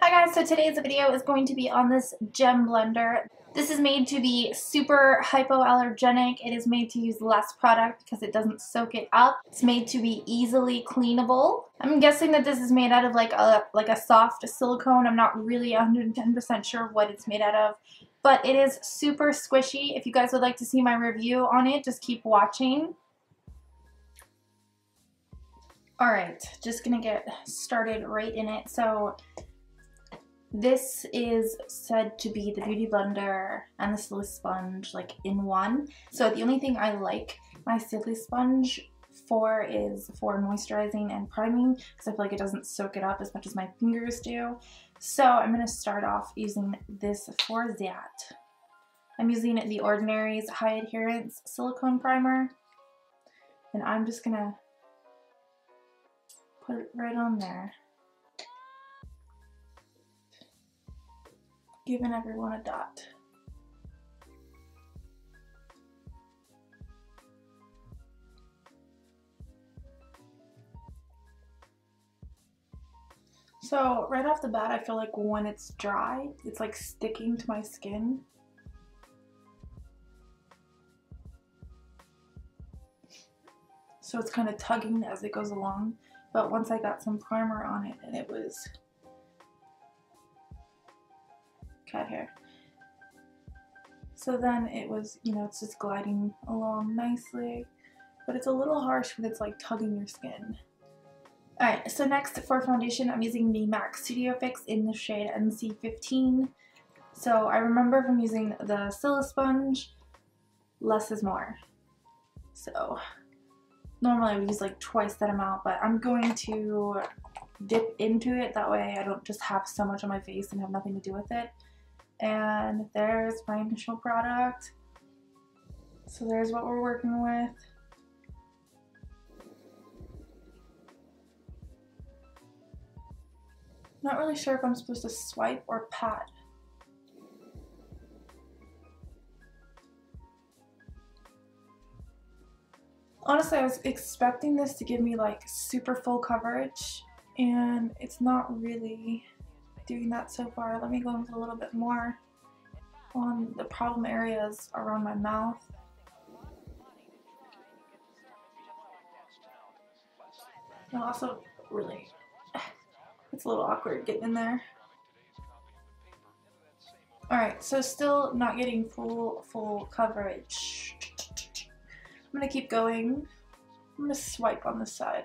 Hi guys, so today's video is going to be on this Gemblender. This is made to be super hypoallergenic. It is made to use less product because it doesn't soak it up. It's made to be easily cleanable. I'm guessing that this is made out of like a soft silicone. I'm not really 110% sure what it's made out of, but it is super squishy. If you guys would like to see my review on it, just keep watching. Alright, just gonna get started right in it. So this is said to be the Beauty Blender and the silisponge like in one. So the only thing I like my silisponge for is for moisturizing and priming because I feel like it doesn't soak it up as much as my fingers do. So I'm going to start off using this for that. I'm using the Ordinary's High Adherence Silicone Primer, and I'm just going to put it right on there, giving everyone a dot. So right off the bat, I feel like when it's dry, it's like sticking to my skin. So it's kind of tugging as it goes along. But once I got some primer on it, and it was cat hair. So then it was, you know, it's just gliding along nicely, but it's a little harsh when it's like tugging your skin. Alright, so next for foundation, I'm using the MAC Studio Fix in the shade NC15. So I remember from using the silisponge, less is more. So normally I would use like twice that amount, but I'm going to dip into it, that way I don't just have so much on my face and have nothing to do with it. And there's my initial product. So there's what we're working with. Not really sure if I'm supposed to swipe or pat. Honestly, I was expecting this to give me like super full coverage, and it's not really doing that so far. Let me go into a little bit more on the problem areas around my mouth. And also really, it's a little awkward getting in there. Alright, so still not getting full coverage. I'm gonna keep going. I'm gonna swipe on this side.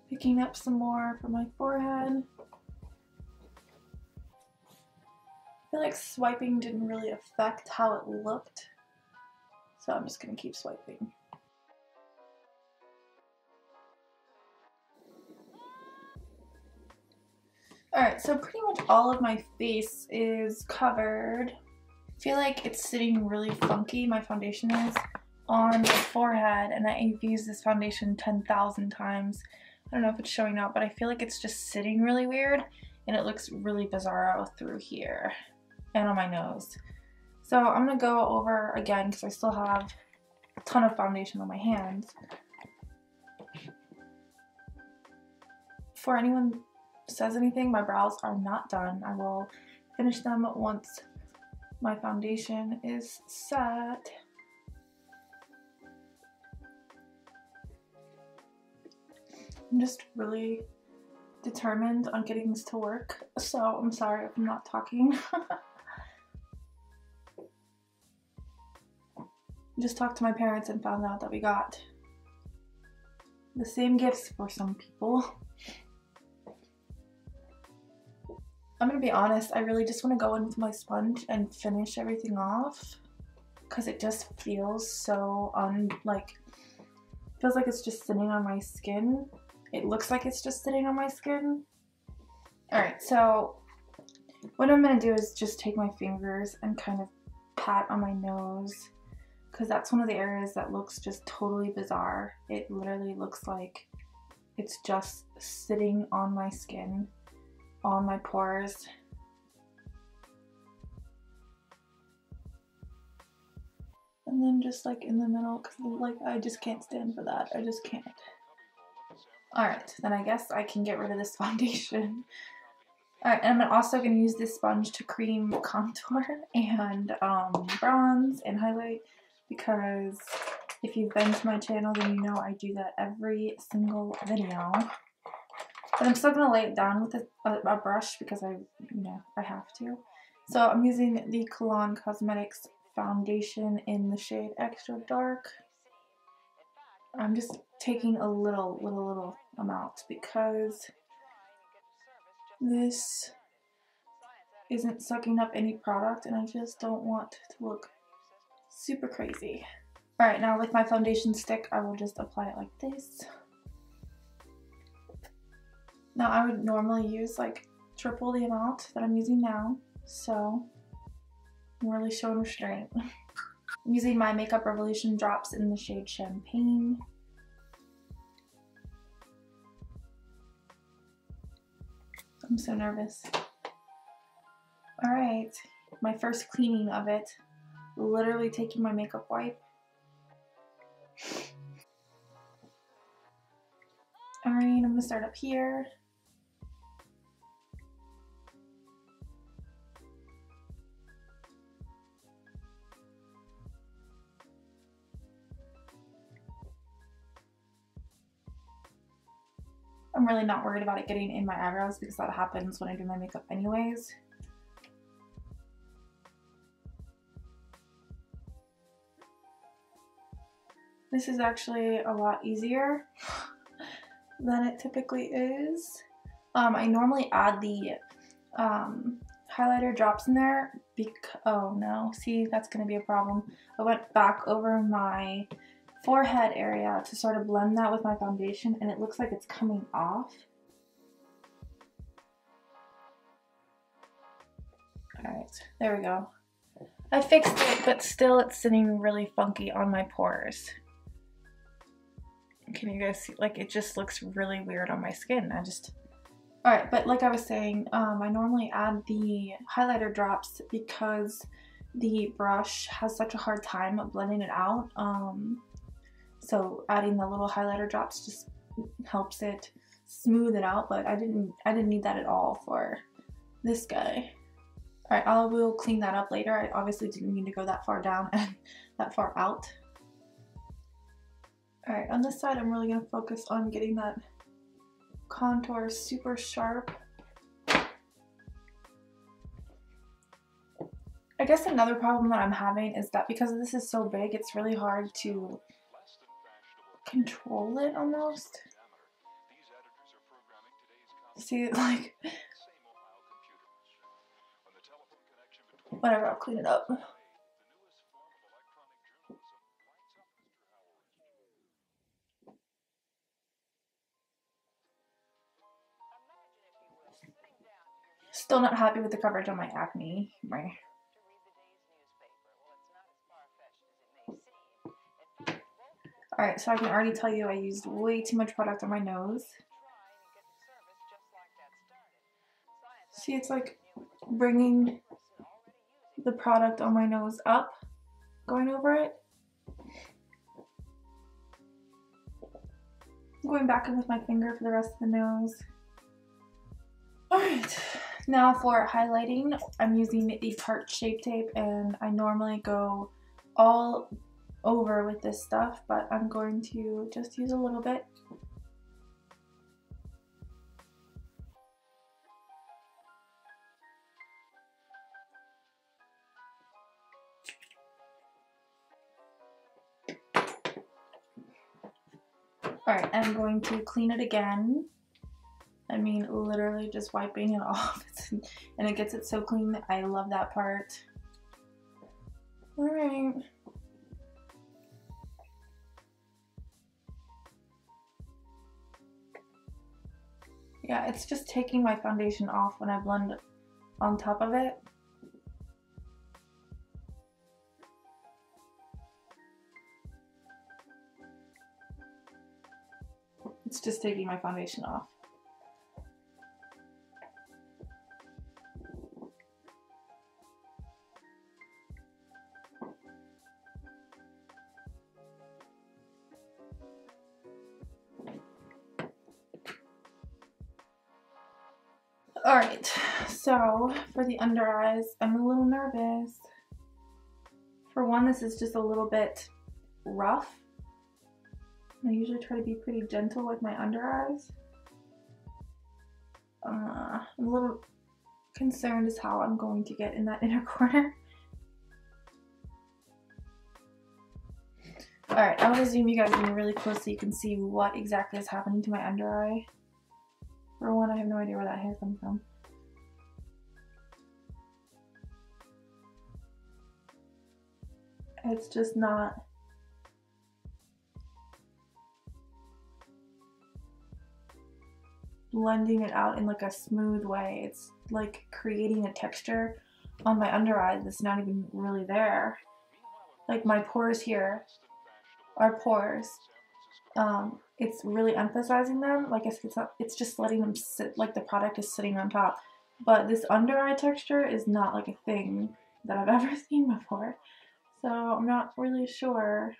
Picking up some more for my forehead. I feel like swiping didn't really affect how it looked, so I'm just gonna keep swiping. Alright, so pretty much all of my face is covered. I feel like it's sitting really funky, my foundation is, on my forehead, and I've used this foundation 10,000 times. I don't know if it's showing up, but I feel like it's just sitting really weird, and it looks really bizarro through here and on my nose. So I'm gonna go over again because I still have a ton of foundation on my hands. Before anyone says anything, my brows are not done. I will finish them once my foundation is set. I'm just really determined on getting this to work, so I'm sorry if I'm not talking. Just talked to my parents and found out that we got the same gifts for some people. I'm gonna be honest, I really just want to go in with my sponge and finish everything off because it just feels so feels like it's just sitting on my skin. It looks like it's just sitting on my skin. Alright, so what I'm gonna do is just take my fingers and kind of pat on my nose, because that's one of the areas that looks just totally bizarre. It literally looks like it's just sitting on my skin, on my pores. And And then just like in the middle, because like I just can't stand for that. I just can't. Alright, then I guess I can get rid of this foundation. Alright, and I'm also going to use this sponge to cream contour and bronze and highlight, because if you've been to my channel then you know I do that every single video. But I'm still going to lay it down with a brush because I have to. So I'm using the Cologne Cosmetics foundation in the shade Extra Dark. I'm just taking a little amount because this isn't sucking up any product and I just don't want to look super crazy. Alright, now with my foundation stick, I will just apply it like this. Now I would normally use like triple the amount that I'm using now, so I'm really showing restraint. I'm using my Makeup Revolution drops in the shade Champagne. I'm so nervous. Alright, my first cleaning of it. Literally taking my makeup wipe. Alright, I'm gonna start up here. I'm really not worried about it getting in my eyebrows because that happens when I do my makeup anyways. This is actually a lot easier than it typically is. I normally add the highlighter drops in there because, oh no, see, that's gonna be a problem. I went back over my forehead area to sort of blend that with my foundation and it looks like it's coming off. Alright, there we go. I fixed it, but still it's sitting really funky on my pores. Can you guys see? Like, it just looks really weird on my skin. Alright, but like I was saying, I normally add the highlighter drops because the brush has such a hard time blending it out. So adding the little highlighter drops just helps it smooth it out, but I didn't need that at all for this guy. Alright, I will clean that up later. I obviously didn't mean to go that far down and that far out. Alright, on this side I'm really going to focus on getting that contour super sharp. I guess another problem that I'm having is that because this is so big, it's really hard to control it almost. See, like, whatever, I'll clean it up. Still not happy with the coverage on my acne. Alright, so I can already tell you I used way too much product on my nose. See, it's like bringing the product on my nose up, going over it. Going back in with my finger for the rest of the nose. Alright, now for highlighting, I'm using the Tarte Shape Tape, and I normally go all over with this stuff, but I'm going to just use a little bit. Alright, I'm going to clean it again. I mean, literally just wiping it off, and it gets it so clean. I love that part. Alright. Yeah, it's just taking my foundation off when I blend on top of it. It's just taking my foundation off. Alright, so for the under eyes, I'm a little nervous. For one, this is just a little bit rough. I usually try to be pretty gentle with my under eyes. I'm a little concerned as how I'm going to get in that inner corner. Alright, I want to zoom you guys in really close so you can see what exactly is happening to my under eye. For one, I have no idea where that hair comes from. It's just not blending it out in like a smooth way. It's like creating a texture on my under eye that's not even really there. Like my pores here are pores. It's really emphasizing them. Like it's just letting them sit, like the product is sitting on top. But this under eye texture is not like a thing that I've ever seen before. So I'm not really sure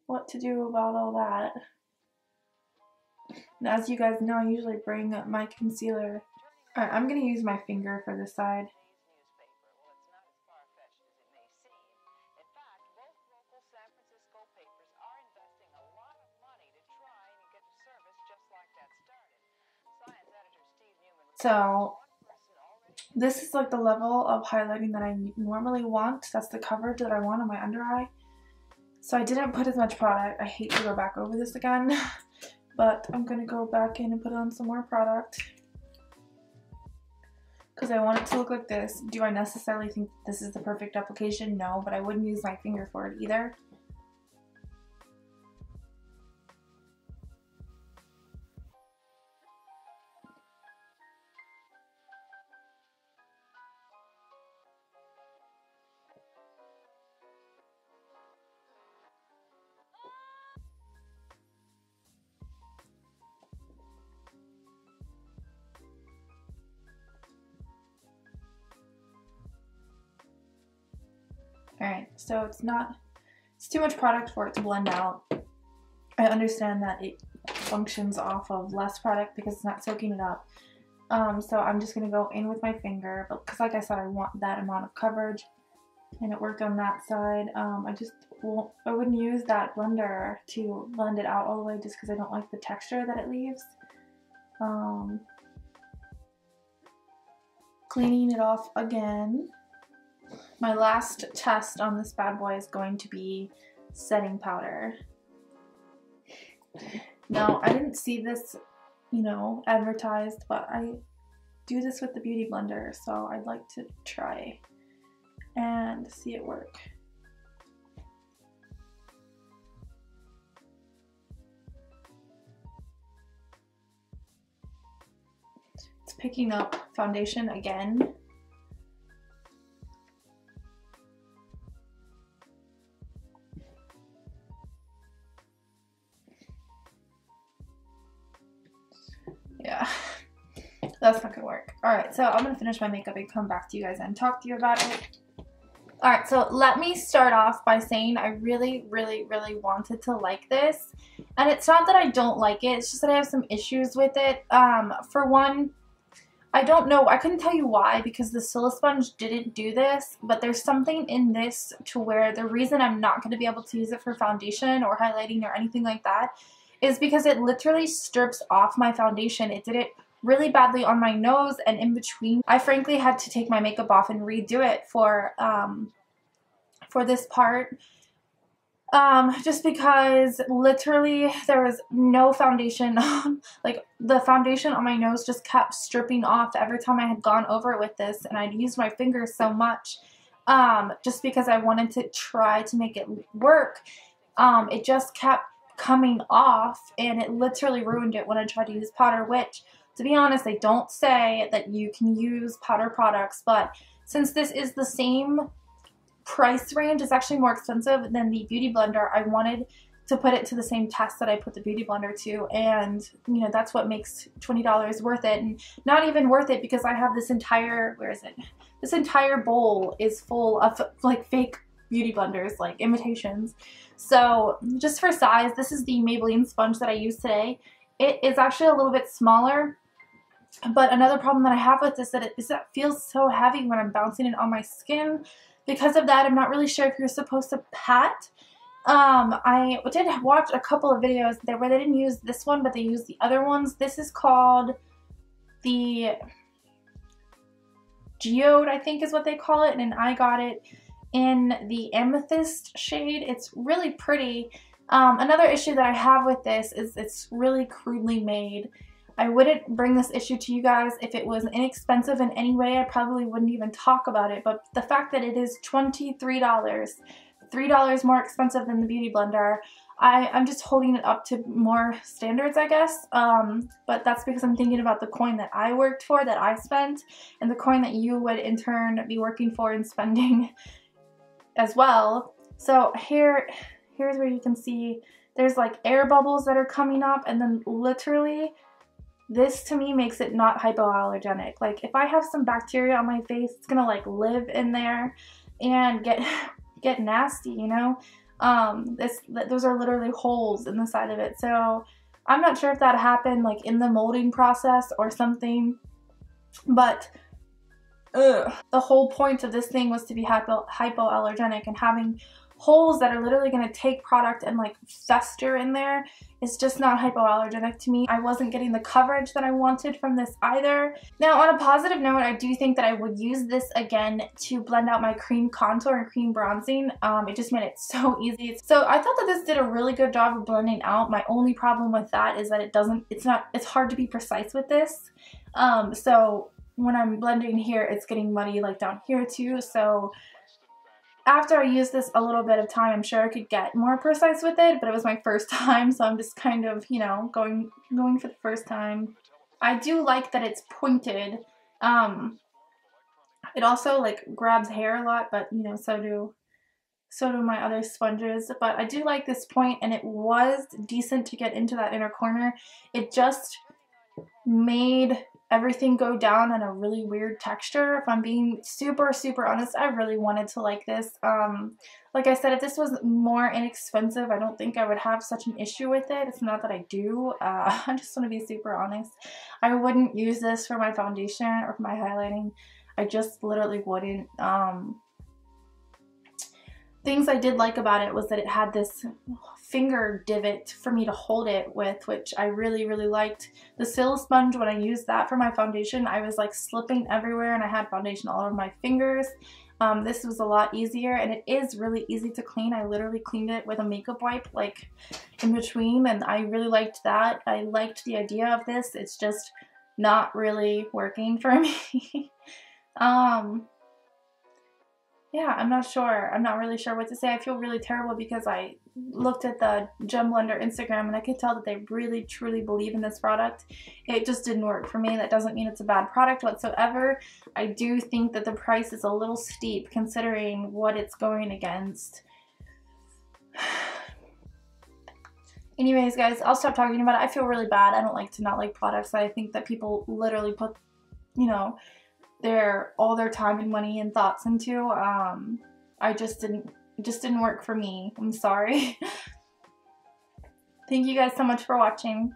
what to do about all that. And as you guys know, I usually bring my concealer. Alright, I'm going to use my finger for this side. So this is like the level of highlighting that I normally want. That's the coverage that I want on my under eye. So I didn't put as much product. I hate to go back over this again. But I'm going to go back in and put on some more product. Because I want it to look like this. Do I necessarily think this is the perfect application? No, but I wouldn't use my finger for it either. Alright, so it's too much product for it to blend out. I understand that it functions off of less product because it's not soaking it up. So I'm just going to go in with my finger, but because like I said, I want that amount of coverage, and it worked on that side. I wouldn't use that blender to blend it out all the way just because I don't like the texture that it leaves. Cleaning it off again. My last test on this bad boy is going to be setting powder. Now, I didn't see this, you know, advertised, but I do this with the Beauty Blender, so I'd like to try and see it work. It's picking up foundation again. Yeah, that's not gonna work. Alright, so I'm gonna finish my makeup and come back to you guys and talk to you about it. Alright, so let me start off by saying I really wanted to like this. And it's not that I don't like it, it's just that I have some issues with it. For one, I don't know, I couldn't tell you why because the silisponge didn't do this, but there's something in this to where the reason I'm not going to be able to use it for foundation or highlighting or anything like that is because it literally strips off my foundation. It did it really badly on my nose and in between. I frankly had to take my makeup off and redo it for this part. Just because literally there was no foundation on, like the foundation on my nose just kept stripping off every time I had gone over it with this, and I'd used my fingers so much just because I wanted to try to make it work. It just kept coming off and it literally ruined it when I tried to use powder, which to be honest they don't say that you can use powder products, but since this is the same price range, it's actually more expensive than the Beauty Blender, I wanted to put it to the same test that I put the Beauty Blender to, and you know that's what makes $20 worth it, and not even worth it because I have this entire, where is it? This entire bowl is full of like fake Beauty Blenders, like imitations. So just for size, this is the Maybelline sponge that I use today. It is actually a little bit smaller But another problem that I have with this is that it feels so heavy when I'm bouncing it on my skin. Because of that, I'm not really sure if you're supposed to pat. I did watch a couple of videos there where they didn't use this one, but they used the other ones. This is called the Geode, I think is what they call it, and I got it in the amethyst shade. It's really pretty. Another issue that I have with this is it's really crudely made. I wouldn't bring this issue to you guys if it was inexpensive in any way. I probably wouldn't even talk about it, but the fact that it is $23, $3 more expensive than the Beauty Blender, I'm just holding it up to more standards, I guess. But that's because I'm thinking about the coin that I worked for, that I spent, and the coin that you would in turn be working for and spending as well. So here's where you can see there's like air bubbles that are coming up, and then literally this to me makes it not hypoallergenic. Like if I have some bacteria on my face, it's gonna like live in there and get nasty, you know? Those are literally holes in the side of it. So I'm not sure if that happened like in the molding process or something, but the whole point of this thing was to be hypoallergenic, and having holes that are literally going to take product and like fester in there is just not hypoallergenic to me. I wasn't getting the coverage that I wanted from this either. Now on a positive note, I do think that I would use this again to blend out my cream contour and cream bronzing. It just made it so easy. So I thought that this did a really good job of blending out. My only problem with that is that it's hard to be precise with this. So when I'm blending here, it's getting muddy like down here too. So after I used this a little bit of time, I'm sure I could get more precise with it, but it was my first time, so I'm just kind of, you know, going for the first time. I do like that it's pointed. It also like grabs hair a lot, but you know, so do my other sponges. But I do like this point, and it was decent to get into that inner corner. It just made everything go down in a really weird texture. If I'm being super honest, I really wanted to like this. Like I said, if this was more inexpensive, I don't think I would have such an issue with it. It's not that I do. I just want to be super honest. I wouldn't use this for my foundation or for my highlighting. I just literally wouldn't. Things I did like about it was that it had this finger divot for me to hold it with, which I really liked. The silisponge, when I used that for my foundation, I was like slipping everywhere and I had foundation all over my fingers. This was a lot easier, and it is really easy to clean. I literally cleaned it with a makeup wipe like in between, and I really liked that. I liked the idea of this. It's just not really working for me. Yeah, I'm not really sure what to say. I feel really terrible because I looked at the Gemblender Instagram and I could tell that they really truly believe in this product. It just didn't work for me. That doesn't mean it's a bad product whatsoever. I do think that the price is a little steep considering what it's going against. Anyways, guys, I'll stop talking about it. I feel really bad. I don't like to not like products that I think that people literally put, you know, all their time and money and thoughts into. It just didn't work for me. I'm sorry. Thank you guys so much for watching.